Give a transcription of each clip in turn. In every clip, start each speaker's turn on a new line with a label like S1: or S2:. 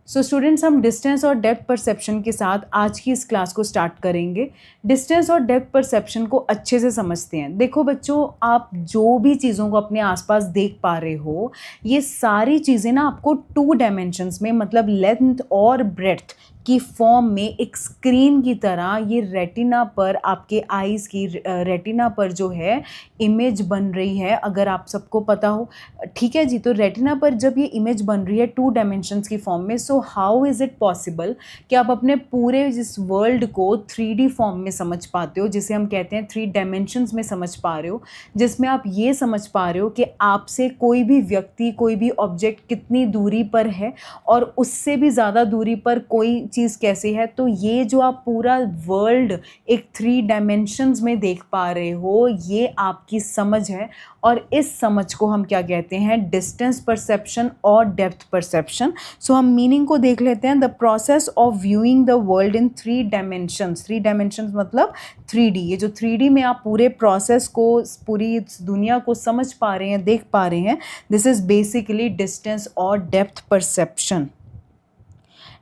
S1: So students, हम distance और depth perception के साथ आज की इस क्लास को स्टार्ट करेंगे। डिस्टेंस और डेप्थ परसेप्शन को अच्छे से समझते हैं। देखो बच्चों, आप जो भी चीज़ों को अपने आसपास देख पा रहे हो, ये सारी चीज़ें ना आपको 2 डायमेंशंस में, मतलब लेंथ और ब्रेड्थ की फॉर्म में एक स्क्रीन की तरह ये रेटिना पर, आपके आईज़ की रेटिना पर जो है इमेज बन रही है, अगर आप सबको पता हो। ठीक है जी, तो रेटिना पर जब ये इमेज बन रही है 2 डायमेंशंस की फॉर्म में, so how is it possible कि आप अपने पूरे इस वर्ल्ड को 3D फॉर्म में समझ पाते हो, जिसे हम कहते हैं 3 डायमेंशंस में समझ पा रहे हो, जिसमें आप ये समझ पा रहे हो कि आपसे कोई भी व्यक्ति, कोई भी ऑब्जेक्ट कितनी दूरी पर है और उससे भी ज़्यादा दूरी पर कोई चीज़ कैसे है। तो ये जो आप पूरा वर्ल्ड एक 3 डायमेंशंस में देख पा रहे हो, ये आपकी समझ है, और इस समझ को हम क्या कहते हैं? डिस्टेंस परसेप्शन और डेप्थ परसेप्शन। सो हम मीनिंग को देख लेते हैं। The process of viewing the world in 3 dimensions. 3 dimensions मतलब 3D। ये जो 3D में आप पूरे प्रोसेस को, पूरी इस दुनिया को समझ पा रहे हैं, देख पा रहे हैं, दिस इज बेसिकली डिस्टेंस और डेप्थ परसेप्शन।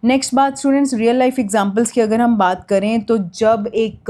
S1: नेक्स्ट बात स्टूडेंट्स, रियल लाइफ एग्जांपल्स की अगर हम बात करें, तो जब एक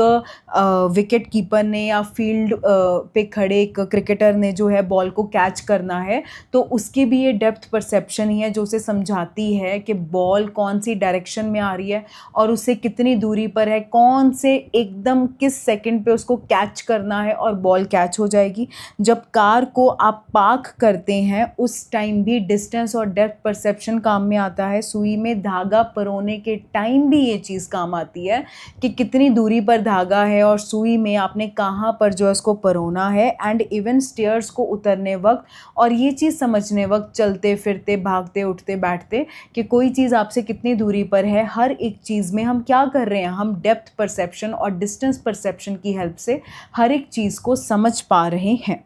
S1: विकेट कीपर ने या फील्ड पे खड़े एक क्रिकेटर ने जो है बॉल को कैच करना है, तो उसकी भी ये डेप्थ परसेप्शन ही है जो उसे समझाती है कि बॉल कौन सी डायरेक्शन में आ रही है और उससे कितनी दूरी पर है, कौन से एकदम किस सेकंड पे उसको कैच करना है और बॉल कैच हो जाएगी। जब कार को आप पार्क करते हैं, उस टाइम भी डिस्टेंस और डेप्थ परसेप्शन काम में आता है। सुई में धागा परोने के टाइम भी ये चीज़ काम आती है कि कितनी दूरी पर धागा है और सुई में आपने कहाँ पर जो है उसको परोना है। एंड इवन स्टेयर्स को उतरने वक्त और ये चीज़ समझने वक्त, चलते फिरते, भागते, उठते, बैठते, कि कोई चीज़ आपसे कितनी दूरी पर है, हर एक चीज़ में हम क्या कर रहे हैं? हम डेप्थ परसेप्शन और डिस्टेंस परसेप्शन की हेल्प से हर एक चीज़ को समझ पा रहे हैं।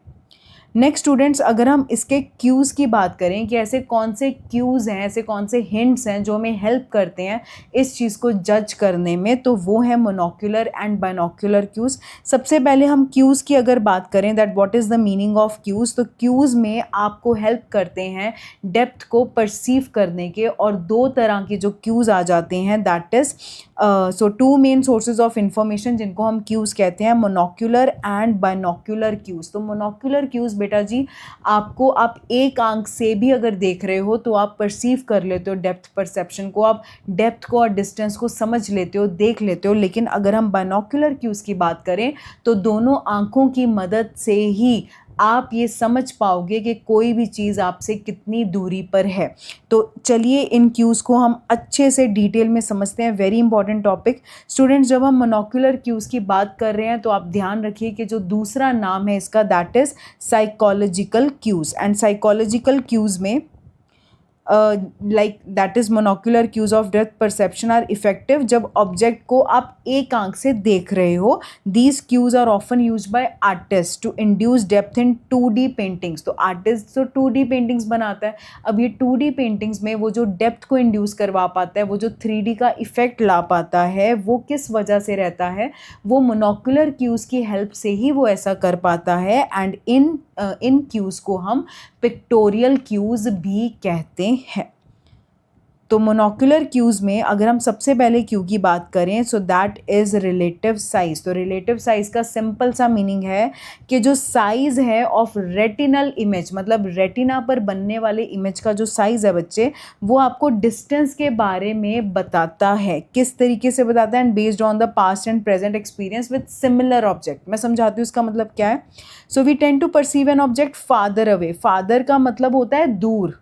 S1: नेक्स्ट स्टूडेंट्स, अगर हम इसके क्यूज़ की बात करें कि ऐसे कौन से क्यूज़ हैं, ऐसे कौन से हिंट्स हैं जो हमें हेल्प करते हैं इस चीज़ को जज करने में, तो वो है मोनोक्यूलर एंड बाइनोक्यूलर क्यूज़। सबसे पहले हम क्यूज़ की अगर बात करें, that what is the meaning of cues, तो क्यूज़ में आपको हेल्प करते हैं डेप्थ को परसीव करने के, और 2 तरह के जो क्यूज़ आ जाते हैं, that is so 2 main sources of information जिनको हम क्यूज़ कहते हैं, मोनोक्यूलर एंड बाइनोक्यूलर क्यूज़। तो मोनोक्यूलर क्यूज़ बेटा जी, आपको, आप एक आंख से भी अगर देख रहे हो तो आप परसीव कर लेते हो डेप्थ परसेप्शन को, आप डेप्थ को और डिस्टेंस को समझ लेते हो, देख लेते हो। लेकिन अगर हम बाइनोक्यूलर क्यूज़ की बात करें, तो दोनों आंखों की मदद से ही आप ये समझ पाओगे कि कोई भी चीज़ आपसे कितनी दूरी पर है। तो चलिए इन क्यूज़ को हम अच्छे से डिटेल में समझते हैं। Very important topic students. जब हम मोनोक्यूलर क्यूज़ की बात कर रहे हैं, तो आप ध्यान रखिए कि जो दूसरा नाम है इसका, that is psychological cues. And psychological cues में like that is monocular cues of depth perception are effective जब ऑब्जेक्ट को आप एक आंख से देख रहे हो। These cues are often use by artist to induce depth in 2D paintings. तो आर्टिस्ट तो 2D पेंटिंग्स बनाता है, अब ये 2D पेंटिंग्स में वो जो डेप्थ को इंड्यूस करवा पाता है, वो जो 3D का इफेक्ट ला पाता है, वो किस वजह से रहता है? वो मोनोक्यूलर क्यूज की हेल्प से ही वो ऐसा कर पाता है। एंड इन क्यूज़ को हम पिक्टोरियल क्यूज़ भी कहते हैं। तो मोनोक्यूलर क्यूज़ में अगर हम सबसे पहले क्यू की बात करें, सो दैट इज़ रिलेटिव साइज़। तो रिलेटिव साइज़ का सिंपल सा मीनिंग है कि जो साइज़ है ऑफ रेटिनल इमेज, मतलब रेटिना पर बनने वाले इमेज का जो साइज़ है बच्चे, वो आपको डिस्टेंस के बारे में बताता है। किस तरीके से बताता है? And based on the past and present experience with similar object. मैं समझाती हूँ इसका मतलब क्या है। So we tend to perceive an object farther away. Farther का मतलब होता है दूर,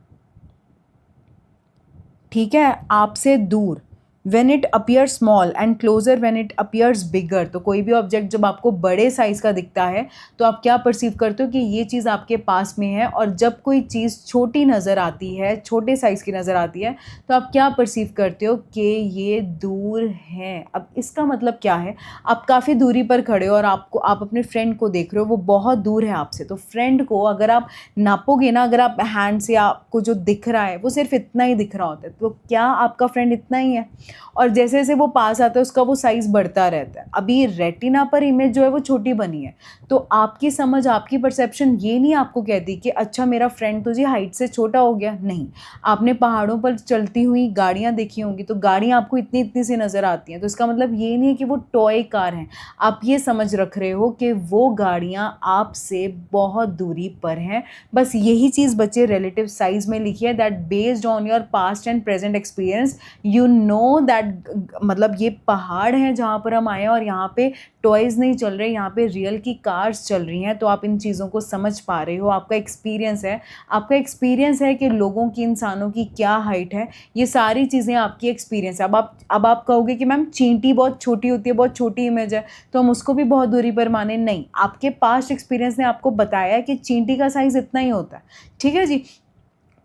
S1: ठीक है, आपसे दूर। when it appears small and closer when it appears bigger। तो कोई भी ऑब्जेक्ट जब आपको बड़े साइज़ का दिखता है, तो आप क्या परसीव करते हो कि ये चीज़ आपके पास में है, और जब कोई चीज़ छोटी नज़र आती है, छोटे साइज़ की नज़र आती है, तो आप क्या परसीव करते हो कि ये दूर है। अब इसका मतलब क्या है? आप काफ़ी दूरी पर खड़े हो और आप अपने फ्रेंड को देख रहे हो, वो बहुत दूर है आपसे। तो फ्रेंड को अगर आप नापोगे ना, अगर आप हैंड से, आपको जो दिख रहा है वो सिर्फ इतना ही दिख रहा होता है, तो क्या आपका फ्रेंड इतना ही है? और जैसे जैसे वो पास आता है उसका वो साइज़ बढ़ता रहता है। अभी रेटिना पर इमेज जो है वो छोटी बनी है, तो आपकी समझ, आपकी परसेप्शन ये नहीं आपको कहती कि अच्छा मेरा फ्रेंड तो जी हाइट से छोटा हो गया। नहीं, आपने पहाड़ों पर चलती हुई गाड़ियाँ देखी होंगी, तो गाड़ियाँ आपको इतनी इतनी सी नज़र आती हैं, तो इसका मतलब ये नहीं है कि वो टॉय कार हैं। आप ये समझ रख रहे हो कि वो गाड़ियाँ आपसे बहुत दूरी पर हैं। बस यही चीज़ बच्चे रिलेटिव साइज़ में लिखी है, that based on your past and present experience you know that, मतलब ये पहाड़ हैं जहाँ पर हम आए हैं और यहाँ पे टॉयज़ नहीं चल रहे, यहाँ पे रियल की कार्स चल रही हैं। तो आप इन चीज़ों को समझ पा रहे हो, आपका एक्सपीरियंस है कि लोगों की, इंसानों की क्या हाइट है, ये सारी चीज़ें आपकी एक्सपीरियंस है। अब आप कहोगे कि मैम चींटी बहुत छोटी होती है, बहुत छोटी इमेज है, तो हम उसको भी बहुत दूरी पर माने। नहीं, आपके पास्ट एक्सपीरियंस ने आपको बताया है कि चींटी का साइज़ इतना ही होता है। ठीक है जी।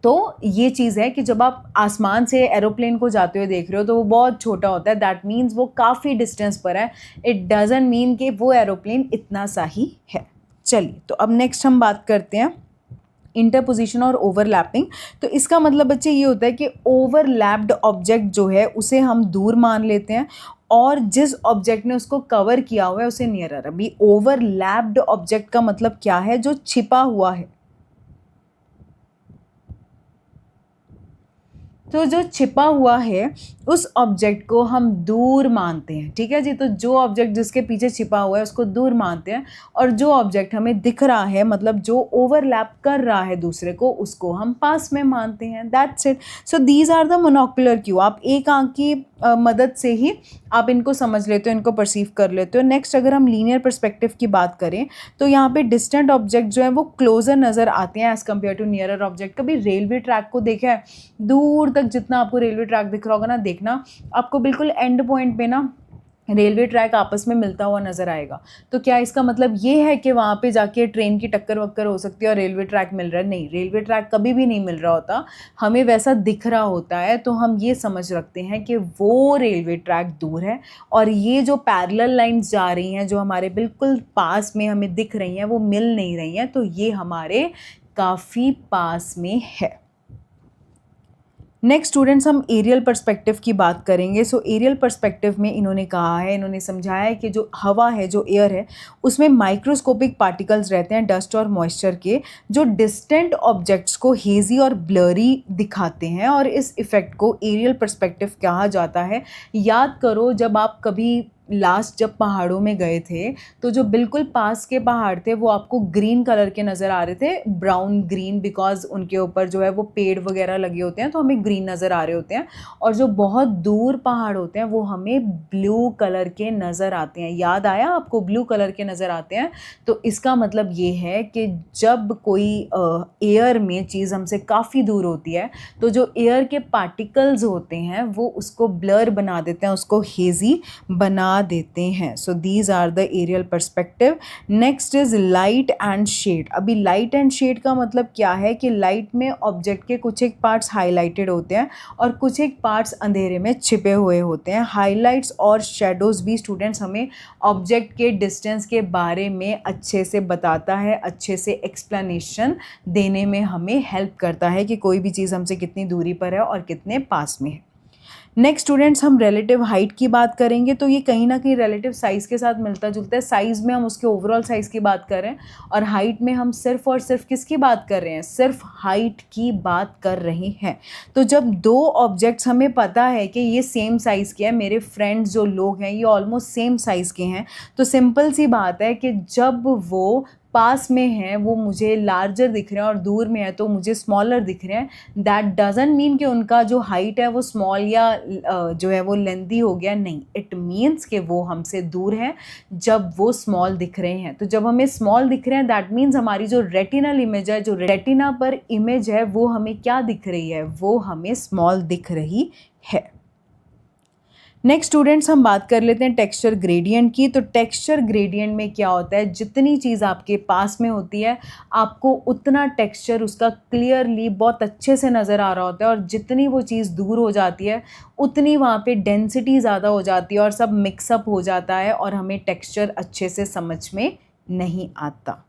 S1: तो ये चीज़ है कि जब आप आसमान से एरोप्लेन को जाते हुए देख रहे हो तो वो बहुत छोटा होता है, दैट मीन्स वो काफ़ी डिस्टेंस पर है। इट डजंट मीन कि वो एरोप्लेन इतना सा ही है। चलिए, तो अब नेक्स्ट हम बात करते हैं इंटरपोजिशन और ओवरलैपिंग। तो इसका मतलब बच्चे ये होता है कि ओवरलैप्ड ऑब्जेक्ट जो है उसे हम दूर मान लेते हैं और जिस ऑब्जेक्ट ने उसको कवर किया हुआ है उसे नियरर। अभी ओवरलैप्ड ऑब्जेक्ट का मतलब क्या है? जो छिपा हुआ है। तो जो छिपा हुआ है उस ऑब्जेक्ट को हम दूर मानते हैं। ठीक है जी। तो जो ऑब्जेक्ट जिसके पीछे छिपा हुआ है उसको दूर मानते हैं, और जो ऑब्जेक्ट हमें दिख रहा है, मतलब जो ओवरलैप कर रहा है दूसरे को, उसको हम पास में मानते हैं। That's it. So these are the monocular cue. आप एक आंख की मदद से ही आप इनको समझ लेते हो, इनको परसीव कर लेते हो। नेक्स्ट, अगर हम लीनियर पर्सपेक्टिव की बात करें तो यहाँ पे डिस्टेंट ऑब्जेक्ट जो है वो क्लोजर नज़र आते हैं as compare to nearer object. कभी रेलवे ट्रैक को देखा है? दूर तक जितना आपको रेलवे ट्रैक दिख रहा होगा ना, देखना आपको बिल्कुल एंड पॉइंट पे ना रेलवे ट्रैक आपस में मिलता हुआ नज़र आएगा। तो क्या इसका मतलब ये है कि वहाँ पे जाके ट्रेन की टक्कर वक्कर हो सकती है और रेलवे ट्रैक मिल रहा है? नहीं, रेलवे ट्रैक कभी भी नहीं मिल रहा होता, हमें वैसा दिख रहा होता है। तो हम ये समझ रखते हैं कि वो रेलवे ट्रैक दूर है, और ये जो पैरेलल लाइंस जा रही हैं जो हमारे बिल्कुल पास में हमें दिख रही हैं वो मिल नहीं रही हैं, तो ये हमारे काफ़ी पास में है। नेक्स्ट स्टूडेंट्स, हम एरियल पर्सपेक्टिव की बात करेंगे। सो एरियल पर्सपेक्टिव में इन्होंने कहा है, इन्होंने समझाया है कि जो हवा है, जो एयर है, उसमें माइक्रोस्कोपिक पार्टिकल्स रहते हैं, डस्ट और मॉइस्चर के, जो डिस्टेंट ऑब्जेक्ट्स को हेजी और ब्लरी दिखाते हैं, और इस इफ़ेक्ट को एरियल पर्सपेक्टिव कहा जाता है। याद करो, जब आप कभी लास्ट जब पहाड़ों में गए थे तो जो बिल्कुल पास के पहाड़ थे वो आपको ग्रीन कलर के नज़र आ रहे थे, ब्राउन ग्रीन, बिकॉज उनके ऊपर जो है वो पेड़ वगैरह लगे होते हैं तो हमें ग्रीन नज़र आ रहे होते हैं। और जो बहुत दूर पहाड़ होते हैं वो हमें ब्लू कलर के नज़र आते हैं। याद आया आपको? ब्लू कलर के नज़र आते हैं। तो इसका मतलब ये है कि जब कोई एयर में चीज़ हमसे काफ़ी दूर होती है तो जो एयर के पार्टिकल्स होते हैं वो उसको ब्लर बना देते हैं, उसको हेजी बना देते हैं। So these are the aerial perspective. Next is light and shade. अभी लाइट एंड शेड का मतलब क्या है कि लाइट में ऑब्जेक्ट के कुछ एक पार्ट्स हाईलाइटेड होते हैं और कुछ एक पार्ट्स अंधेरे में छिपे हुए होते हैं। हाईलाइट्स और शेडोज़ भी स्टूडेंट्स हमें ऑब्जेक्ट के डिस्टेंस के बारे में अच्छे से बताता है, अच्छे से एक्सप्लेनेशन देने में हमें हेल्प करता है कि कोई भी चीज़ हमसे कितनी दूरी पर है और कितने पास में है। नेक्स्ट स्टूडेंट्स, हम रिलेटिव हाइट की बात करेंगे। तो ये कहीं ना कहीं रिलेटिव साइज़ के साथ मिलता जुलता है। साइज़ में हम उसके ओवरऑल साइज़ की बात कर रहे हैं, और हाइट में हम सिर्फ और सिर्फ किसकी बात कर रहे हैं? सिर्फ हाइट की बात कर रहे हैं। तो जब दो ऑब्जेक्ट्स हमें पता है कि ये सेम साइज़ के हैं, मेरे फ्रेंड्स जो लोग हैं ये ऑलमोस्ट सेम साइज़ के हैं, तो सिंपल सी बात है कि जब वो पास में हैं वो मुझे लार्जर दिख रहे हैं और दूर में है तो मुझे स्मॉलर दिख रहे हैं। दैट डजंट मीन कि उनका जो हाइट है वो स्मॉल या जो है वो लेंथी हो गया। नहीं, इट मीन्स कि वो हमसे दूर हैं जब वो स्मॉल दिख रहे हैं। तो जब हमें स्मॉल दिख रहे हैं दैट मीन्स हमारी जो रेटिनल इमेज है, जो रेटिना पर इमेज है, वो हमें क्या दिख रही है? वो हमें स्मॉल दिख रही है। नेक्स्ट स्टूडेंट्स, हम बात कर लेते हैं टेक्सचर ग्रेडियंट की। तो टेक्सचर ग्रेडियंट में क्या होता है? जितनी चीज़ आपके पास में होती है आपको उतना टेक्सचर उसका क्लियरली बहुत अच्छे से नज़र आ रहा होता है, और जितनी वो चीज़ दूर हो जाती है उतनी वहाँ पे डेंसिटी ज़्यादा हो जाती है और सब मिक्सअप हो जाता है और हमें टेक्सचर अच्छे से समझ में नहीं आता।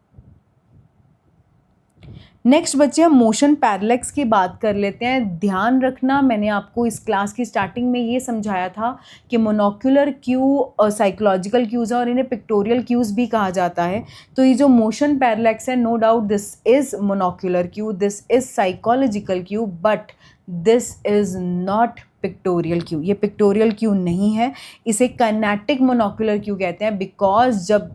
S1: नेक्स्ट बच्चे हम मोशन पैरेलैक्स की बात कर लेते हैं। ध्यान रखना, मैंने आपको इस क्लास की स्टार्टिंग में ये समझाया था कि मोनोक्यूलर क्यू साइकोलॉजिकल क्यूज़ है और इन्हें पिक्टोरियल क्यूज़ भी कहा जाता है। तो ये जो मोशन पैरेलैक्स है, no doubt this is monocular cue, this is psychological cue, but this is not pictorial cue. ये पिक्टोरियल क्यू नहीं है, इसे काइनेटिक मोनोक्यूलर क्यू कहते हैं, बिकॉज जब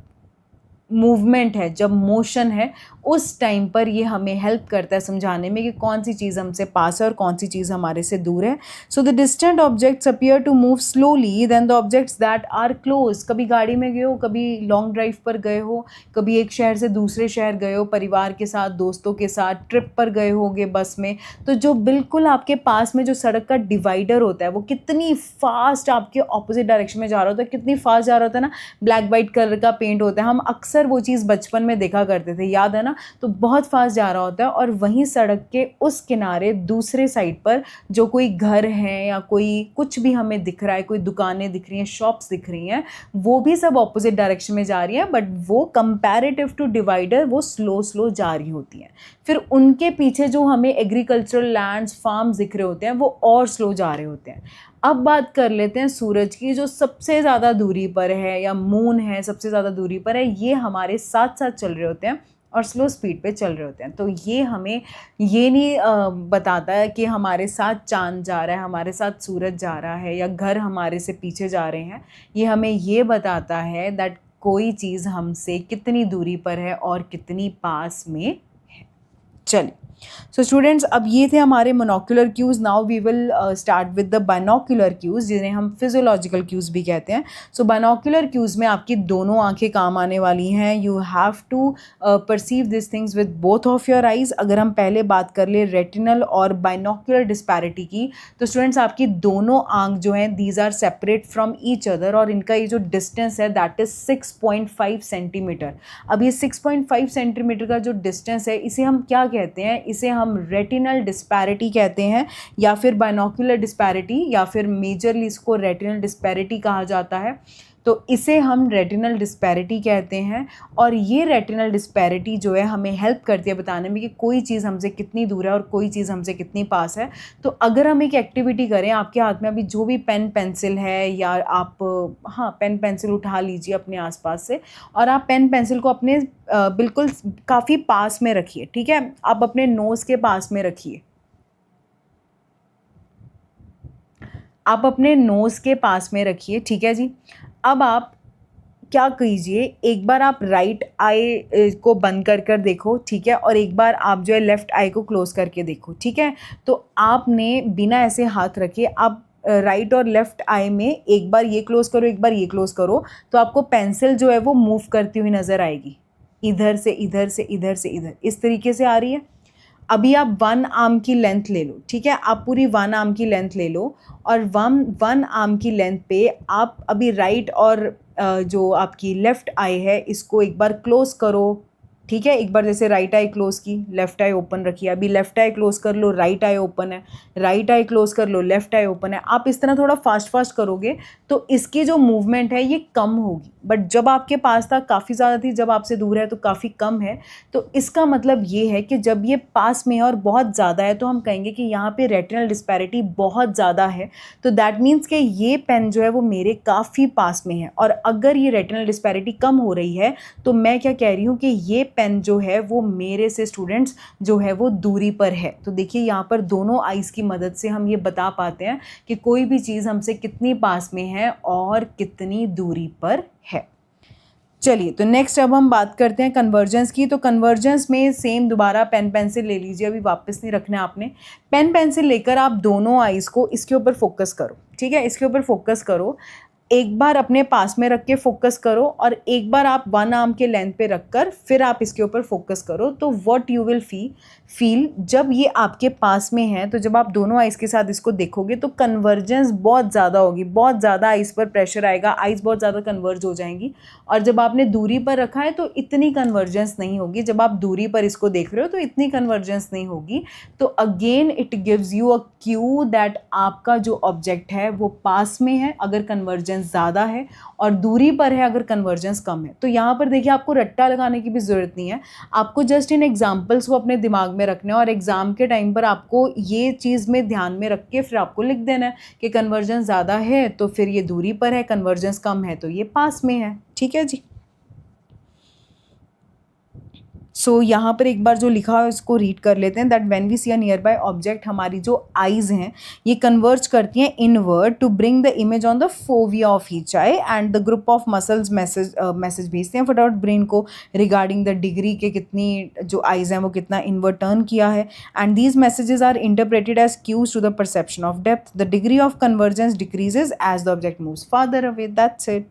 S1: मूवमेंट है, जब मोशन है, उस टाइम पर ये हमें हेल्प करता है समझाने में कि कौन सी चीज़ हमसे पास है और कौन सी चीज़ हमारे से दूर है। So the distant objects appear to move slowly then the objects that are close. कभी गाड़ी में गए हो, कभी लॉन्ग ड्राइव पर गए हो, कभी एक शहर से दूसरे शहर गए हो, परिवार के साथ, दोस्तों के साथ ट्रिप पर गए होगे बस में, तो जो बिल्कुल आपके पास में जो सड़क का डिवाइडर होता है वो कितनी फास्ट आपके ऑपोजिट डायरेक्शन में जा रहा होता है, कितनी फास्ट जा रहा होता है ना। ब्लैक वाइट कलर का पेंट होता है, हम अक्सर वो चीज़ बचपन में देखा करते थे, याद है ना। तो बहुत फास्ट जा रहा होता है और वहीं सड़क के उस किनारे दूसरे साइड पर जो कोई घर है या कोई कुछ भी हमें दिख रहा है, कोई दुकानें दिख रही हैं, शॉप्स दिख रही हैं, वो भी सब ऑपोजिट डायरेक्शन में जा रही हैं, बट वो कंपैरेटिव टू डिवाइडर वो स्लो जा रही होती हैं। फिर उनके पीछे जो हमें एग्रीकल्चरल लैंड्स, फार्म्स दिख रहे होते हैं, वो और स्लो जा रहे होते हैं। अब बात कर लेते हैं सूरज की, जो सबसे ज़्यादा दूरी पर है, या मून है सबसे ज़्यादा दूरी पर है, ये हमारे साथ साथ चल रहे होते हैं और स्लो स्पीड पे चल रहे होते हैं। तो ये हमें ये नहीं बताता है कि हमारे साथ चांद जा रहा है, हमारे साथ सूरज जा रहा है, या घर हमारे से पीछे जा रहे हैं। ये हमें ये बताता है दैट कोई चीज़ हमसे कितनी दूरी पर है और कितनी पास में है। चलिए, सो स्टूडेंट्स, अब ये थे हमारे monocular cues. Now we will start with the binocular cues, जिन्हें हम फिजियोलॉजिकल क्यूज़ भी कहते हैं। सो बाइनोक्यूलर क्यूज़ में आपकी दोनों आंखें काम आने वाली हैं। You have to perceive this things with both of your eyes. अगर हम पहले बात कर ले रेटिनल और बाइनोक्यूलर डिस्पैरिटी की, तो स्टूडेंट्स आपकी दोनों आंख जो हैं these are separate from each other, और इनका ये जो डिस्टेंस है दैट इज़ 6.5 सेंटीमीटर। अब ये 6.5 सेंटीमीटर का जो डिस्टेंस है, इसे हम क्या कहते हैं? इसे हम रेटिनल डिस्पैरिटी कहते हैं, या फिर बाइनोक्यूलर डिस्पैरिटी, या फिर मेजरली इसको रेटिनल डिस्पैरिटी कहा जाता है। तो इसे हम रेटिनल डिस्पैरिटी कहते हैं। और ये रेटिनल डिस्पैरिटी जो है हमें हेल्प करती है बताने में कि कोई चीज़ हमसे कितनी दूर है और कोई चीज़ हमसे कितनी पास है। तो अगर हम एक एक्टिविटी करें, आपके हाथ में अभी जो भी पेन पेंसिल है, या आप पेन पेंसिल उठा लीजिए अपने आसपास से, और आप पेन पेंसिल को अपने बिल्कुल काफ़ी पास में रखिए, ठीक है। आप अपने नोज़ के पास में रखिए, आप अपने नोज़ के पास में रखिए, ठीक है जी। अब आप क्या कीजिए, एक बार आप राइट आई को बंद कर देखो, ठीक है, और एक बार आप जो है लेफ़्ट आई को क्लोज़ करके देखो, ठीक है। तो आपने बिना ऐसे हाथ रखे आप राइट और लेफ़्ट आई में एक बार ये क्लोज़ करो, एक बार ये क्लोज़ करो, तो आपको पेंसिल जो है वो मूव करती हुई नज़र आएगी, इधर से इधर से इधर से इधर, इस तरीके से आ रही है। अभी आप वन आर्म की लेंथ ले लो, ठीक है, आप पूरी वन आर्म की लेंथ ले लो, और वन आर्म की लेंथ पे आप अभी राइट और जो आपकी लेफ़्ट आई है इसको एक बार क्लोज़ करो, ठीक है। एक बार जैसे राइट आई क्लोज़ की, लेफ़्ट आई ओपन रखिए, अभी लेफ़्ट आई क्लोज़ कर लो, राइट आई ओपन है, राइट आई क्लोज़ कर लो, लेफ़्ट आई ओपन है। आप इस तरह थोड़ा फास्ट करोगे तो इसकी जो मूवमेंट है ये कम होगी, बट जब आपके पास था काफ़ी ज़्यादा थी, जब आपसे दूर है तो काफ़ी कम है। तो इसका मतलब ये है कि जब ये पास में है और बहुत ज़्यादा है, तो हम कहेंगे कि यहाँ पे रेटिनल डिस्पैरिटी बहुत ज़्यादा है। तो दैट मीन्स कि ये पेन जो है वो मेरे काफ़ी पास में है। और अगर ये रेटिनल डिस्पैरिटी कम हो रही है, तो मैं क्या कह रही हूँ कि ये पेन जो है वो मेरे से स्टूडेंट्स जो है वो दूरी पर है। तो देखिए यहाँ पर दोनों आइज़ की मदद से हम ये बता पाते हैं कि कोई भी चीज़ हमसे कितनी पास में है और कितनी दूरी पर है। चलिए, तो नेक्स्ट अब हम बात करते हैं कन्वर्जेंस की। तो कन्वर्जेंस में सेम दोबारा पेन पेंसिल ले लीजिए, अभी वापस नहीं रखना है आपने। पेन पेंसिल लेकर आप दोनों आइज़ को इसके ऊपर फोकस करो, ठीक है, इसके ऊपर फोकस करो। एक बार अपने पास में रख के फोकस करो, और एक बार आप वन आर्म के लेंथ पे रखकर फिर आप इसके ऊपर फोकस करो। तो व्हाट यू विल फील जब ये आपके पास में है, तो जब आप दोनों आइज़ के साथ इसको देखोगे तो कन्वर्जेंस बहुत ज़्यादा होगी, बहुत ज़्यादा आइज़ पर प्रेशर आएगा, आइज़ बहुत ज़्यादा कन्वर्ज हो जाएंगी। और जब आपने दूरी पर रखा है तो इतनी कन्वर्जेंस नहीं होगी, जब आप दूरी पर इसको देख रहे हो तो इतनी कन्वर्जेंस नहीं होगी। तो again it gives you a Q that आपका जो ऑब्जेक्ट है वो पास में है, अगर कन्वर्जेंस कन्वर्जेंस ज़्यादा है, और दूरी पर है अगर कन्वर्जेंस कम है। तो यहाँ पर देखिए आपको रट्टा लगाने की भी ज़रूरत नहीं है, आपको जस्ट इन एग्जाम्पल्स को अपने दिमाग में रखना है और एग्ज़ाम के टाइम पर आपको ये चीज़ में ध्यान में रख के फिर आपको लिख देना है कि कन्वर्जेंस ज़्यादा है तो फिर ये दूरी पर है, कन्वर्जेंस कम है तो ये पास में है। ठीक है जी। सो यहाँ पर एक बार जो लिखा है उसको रीड कर लेते हैं। That when we see a nearby object, हमारी जो आईज हैं ये कन्वर्ज करती हैं inward to bring the image on the fovea of each eye, and the group of muscles message भेजते हैं फटाफट ब्रेन को रिगार्डिंग द डिग्री के कितनी जो आईज हैं वो कितना इनवर्ड टर्न किया है, and these messages are interpreted as cues to the perception of depth. The degree of convergence decreases as the object moves farther away. That's it.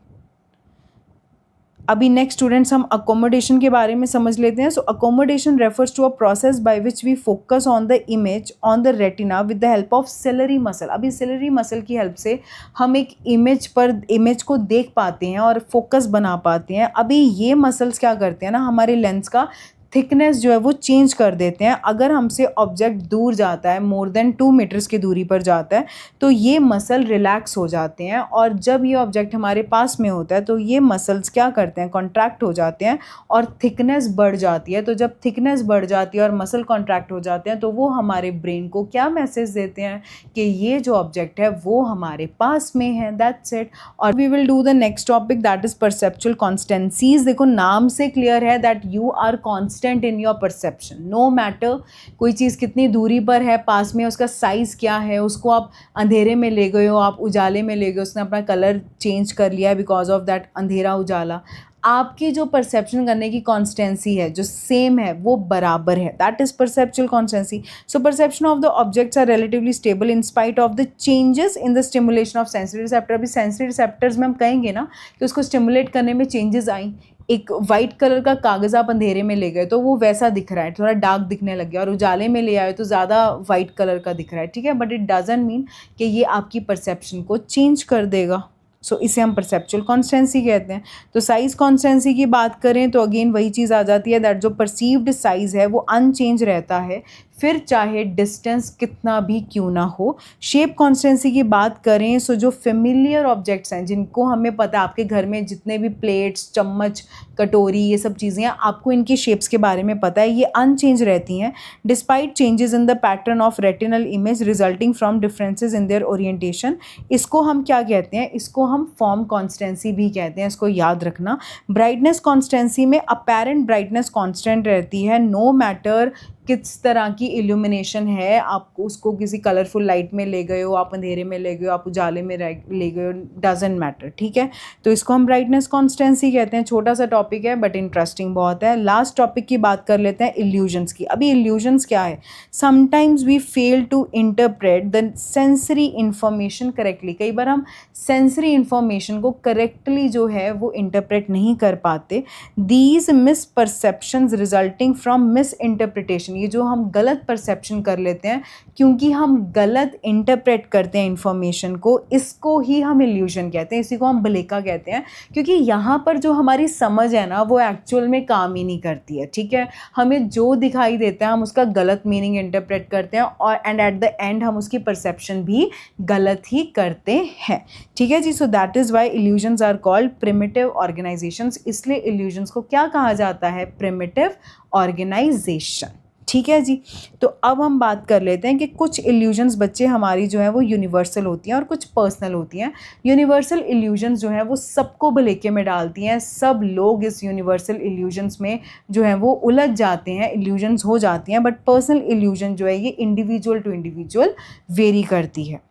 S1: अभी next students हम अकोमोडेशन के बारे में समझ लेते हैं। So accommodation refers to a process by which we focus on the image on the retina with the help of ciliary muscle. अभी ciliary muscle की हेल्प से हम एक इमेज को देख पाते हैं और फोकस बना पाते हैं। अभी ये मसल्स क्या करते हैं ना, हमारे लेंस का थिकनेस जो है वो चेंज कर देते हैं। अगर हमसे ऑब्जेक्ट दूर जाता है, मोर देन 2 मीटर्स की दूरी पर जाता है, तो ये मसल रिलैक्स हो जाते हैं, और जब ये ऑब्जेक्ट हमारे पास में होता है तो ये मसल्स क्या करते हैं, कॉन्ट्रैक्ट हो जाते हैं और थिकनेस बढ़ जाती है। तो जब थिकनेस बढ़ जाती है और मसल कॉन्ट्रैक्ट हो जाते हैं तो वो हमारे ब्रेन को क्या मैसेज देते हैं कि ये जो ऑब्जेक्ट है वो हमारे पास में है। That's it. और we will do the next topic that is perceptual constancies. देखो नाम से क्लियर है that you are constant in your perception, no matter कोई चीज़ कितनी दूरी पर है, पास में उसका साइज़ क्या है, उसको आप अंधेरे में ले गए हो, आप उजाले में ले गए, उसने अपना कलर चेंज कर लिया है बिकॉज ऑफ दैट अंधेरा उजाला, आपकी जो परसेप्शन करने की कॉन्स्टेंसी है जो सेम है वो बराबर है, that is perceptual constancy. So perception of the objects are relatively stable in spite of the changes in the stimulation of sensory receptor. अभी सेंसरी रिसेप्टर्स में हम कहेंगे ना कि उसको स्टिमुलेट करने में चेंजेस आई। एक वाइट कलर का कागज़ आप अंधेरे में ले गए तो वो वैसा दिख रहा है, थोड़ा डार्क दिखने लग गया, और उजाले में ले आए तो ज़्यादा वाइट कलर का दिख रहा है। ठीक है, बट इट डजंट मीन कि ये आपकी परसेप्शन को चेंज कर देगा। सो इसे हम परसेप्चुअल कॉन्स्टेंसी कहते हैं। तो साइज़ कॉन्स्टेंसी की बात करें तो अगेन वही चीज़ आ जाती है दैट जो परसीव्ड साइज़ है वो अनचेंज रहता है, फिर चाहे डिस्टेंस कितना भी क्यों ना हो। शेप कॉन्स्टेंसी की बात करें सो जो फेमिलियर ऑब्जेक्ट्स हैं जिनको हमें पता है, आपके घर में जितने भी प्लेट्स, चम्मच, कटोरी, ये सब चीज़ें हैं, आपको इनकी शेप्स के बारे में पता है, ये अनचेंज रहती हैं despite changes in the pattern of retinal image resulting from differences in their orientation. इसको हम क्या कहते हैं, इसको हम फॉर्म कॉन्स्टेंसी भी कहते हैं, इसको याद रखना। ब्राइटनेस कॉन्स्टेंसी में अपेरेंट ब्राइटनेस कॉन्स्टेंट रहती है, नो मैटर किस तरह की इल्यूमिनेशन है, आप उसको किसी कलरफुल लाइट में ले गए हो, आप अंधेरे में ले गए हो, आप उजाले में ले गए हो, डजेंट मैटर। ठीक है, तो इसको हम ब्राइटनेस कॉन्स्टेंसी कहते हैं। छोटा सा टॉपिक है बट इंटरेस्टिंग बहुत है। लास्ट टॉपिक की बात कर लेते हैं, इल्यूजन्स की। अभी इल्यूजन्स क्या है, sometimes we fail to interpret the sensory information correctly. कई बार हम सेंसरी इन्फॉर्मेशन को करेक्टली जो है वो इंटरप्रेट नहीं कर पाते। These miss perceptions resulting from miss interpretation, ये जो हम गलत परसेप्शन कर लेते हैं क्योंकि हम गलत इंटरप्रेट करते हैं इन्फॉर्मेशन को, इसको ही हम इल्यूजन कहते हैं, इसी को हम भलेखा कहते हैं। क्योंकि यहाँ पर जो हमारी समझ है ना वो एक्चुअल में काम ही नहीं करती है। ठीक है, हमें जो दिखाई देता है हम उसका गलत मीनिंग इंटरप्रेट करते हैं, और एंड एट द एंड हम उसकी परसेप्शन भी गलत ही करते हैं। ठीक है जी। So that is why illusions are called primitive organizations. इसलिए इल्यूजन्स को क्या कहा जाता है, प्रिमिटिव ऑर्गेनाइजेशन। ठीक है जी। तो अब हम बात कर लेते हैं कि कुछ इल्यूजन्स बच्चे हमारी जो है वो यूनिवर्सल होती हैं और कुछ पर्सनल होती हैं। यूनिवर्सल इल्यूजन्स जो हैं वो सबको भलेखे में डालती हैं, सब लोग इस यूनिवर्सल इल्यूजन्स में जो है वो उलझ जाते हैं, इल्यूजन्स हो जाती हैं। बट पर्सनल इल्यूजन जो है ये इंडिविजुअल टू इंडिविजुअल वेरी करती है।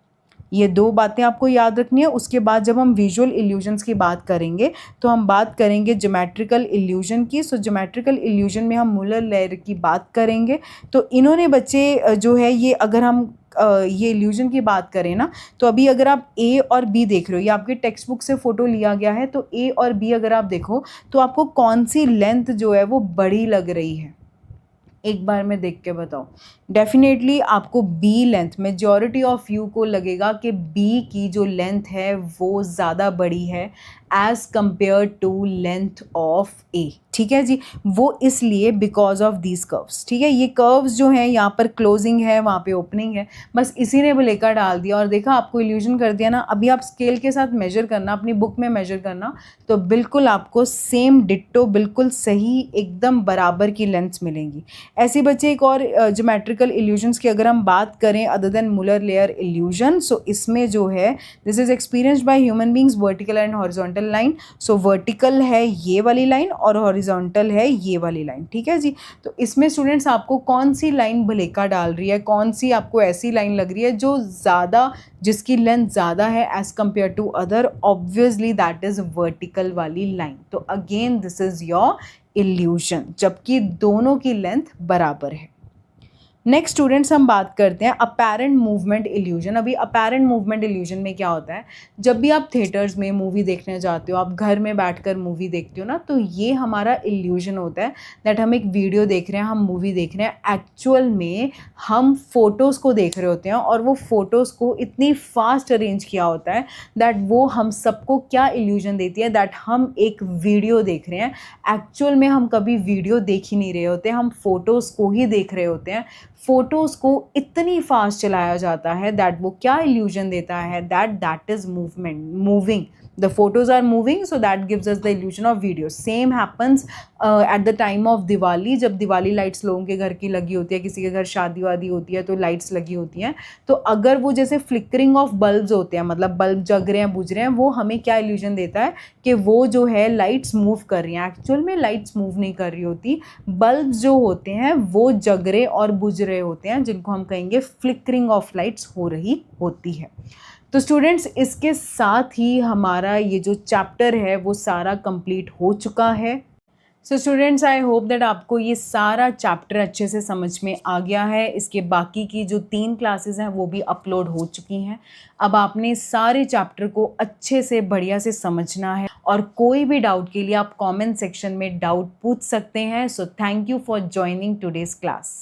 S1: ये दो बातें आपको याद रखनी है। उसके बाद जब हम विजुअल इल्यूजन्स की बात करेंगे तो हम बात करेंगे ज्योमेट्रिकल इल्यूजन की। सो ज्योमेट्रिकल इल्यूजन में हम मुलर लेयर की बात करेंगे। तो इन्होंने बच्चे जो है ये, अगर हम ये इल्यूजन की बात करें ना, तो अभी अगर आप ए और बी देख रहे हो, ये आपके टेक्स्ट बुक से फ़ोटो लिया गया है, तो ए और बी अगर आप देखो तो आपको कौन सी लेंथ जो है वो बड़ी लग रही है, एक बार में देख के बताओ। डेफिनेटली आपको B length, majority of you को लगेगा कि बी की जो लेंथ है वो ज़्यादा बड़ी है as compare to length of a. ठीक है जी, वो इसलिए बिकॉज ऑफ दीज कर्व्स। ठीक है, ये कर्व्स जो हैं यहाँ पर क्लोजिंग है, वहाँ पे ओपनिंग है, बस इसी ने बुलेका डाल दिया और देखा आपको इल्यूजन कर दिया ना। अभी आप स्केल के साथ मेजर करना, अपनी बुक में मेजर करना, तो बिल्कुल आपको सेम डिट्टो, बिल्कुल सही, एकदम बराबर की लेंथ्स मिलेंगी। ऐसे बच्चे एक और ज्योमेट्रिकल इल्यूजन्स की अगर हम बात करें अदर देन मुलर लेयर इल्यूजन, सो इसमें जो है this is experienced by human beings, vertical and horizontal line. So vertical है ये वाली लाइन और हॉरिजॉन्टल है ये वाली लाइन। ठीक है जी, तो इसमें स्टूडेंट्स आपको कौन सी लाइन भलेका डाल रही है, कौन सी आपको ऐसी लाइन लग रही है जो ज़्यादा, जिसकी लेंथ ज़्यादा है as compare to other, obviously that is vertical वाली लाइन। तो again this is your illusion, जबकि दोनों की लेंथ बराबर है। नेक्स्ट स्टूडेंट्स हम बात करते हैं अपैरेंट मूवमेंट इल्यूजन। अभी अपैरेंट मूवमेंट इल्यूजन में क्या होता है, जब भी आप थिएटर्स में मूवी देखने जाते हो, आप घर में बैठकर मूवी देखते हो ना, तो ये हमारा इल्यूजन होता है दैट हम एक वीडियो देख रहे हैं, हम मूवी देख रहे हैं, एक्चुअल में हम फोटोज़ को देख रहे होते हैं और वो फोटोज़ को इतनी फास्ट अरेंज किया होता है दैट वो हम सबको क्या इल्यूजन देती है, दैट हम एक वीडियो देख रहे हैं। एक्चुअल में हम कभी वीडियो देख ही नहीं रहे होते, हम फोटोज़ को ही देख रहे होते हैं। फोटोज़ को इतनी फास्ट चलाया जाता है दैट वो क्या इल्यूजन देता है, that is movement, moving, the photos are moving, so that gives us the illusion of video. Same happens at the time of Diwali, जब दिवाली लाइट्स लोगों के घर की लगी होती है, किसी के घर शादी वादी होती है तो लाइट्स लगी होती हैं, तो अगर वो जैसे फ्लिकरिंग ऑफ बल्ब्स होते हैं, मतलब बल्ब जग रहे हैं, बुझ रहे हैं, वो हमें क्या इल्यूजन देता है कि वो जो है लाइट्स मूव कर रही हैं। एक्चुअल में लाइट्स मूव नहीं कर रही होती, बल्ब्स जो होते हैं वो जग रहे और बुझ रहे होते हैं, जिनको हम कहेंगे फ्लिकरिंग ऑफ लाइट्स हो रही होती है। तो स्टूडेंट्स इसके साथ ही हमारा ये जो चैप्टर है वो सारा कंप्लीट हो चुका है। So students I hope that आपको ये सारा चैप्टर अच्छे से समझ में आ गया है। इसके बाकी की जो 3 क्लासेस हैं वो भी अपलोड हो चुकी हैं। अब आपने सारे चैप्टर को अच्छे से बढ़िया से समझना है और कोई भी डाउट के लिए आप कमेंट सेक्शन में डाउट पूछ सकते हैं। So thank you for joining today's class.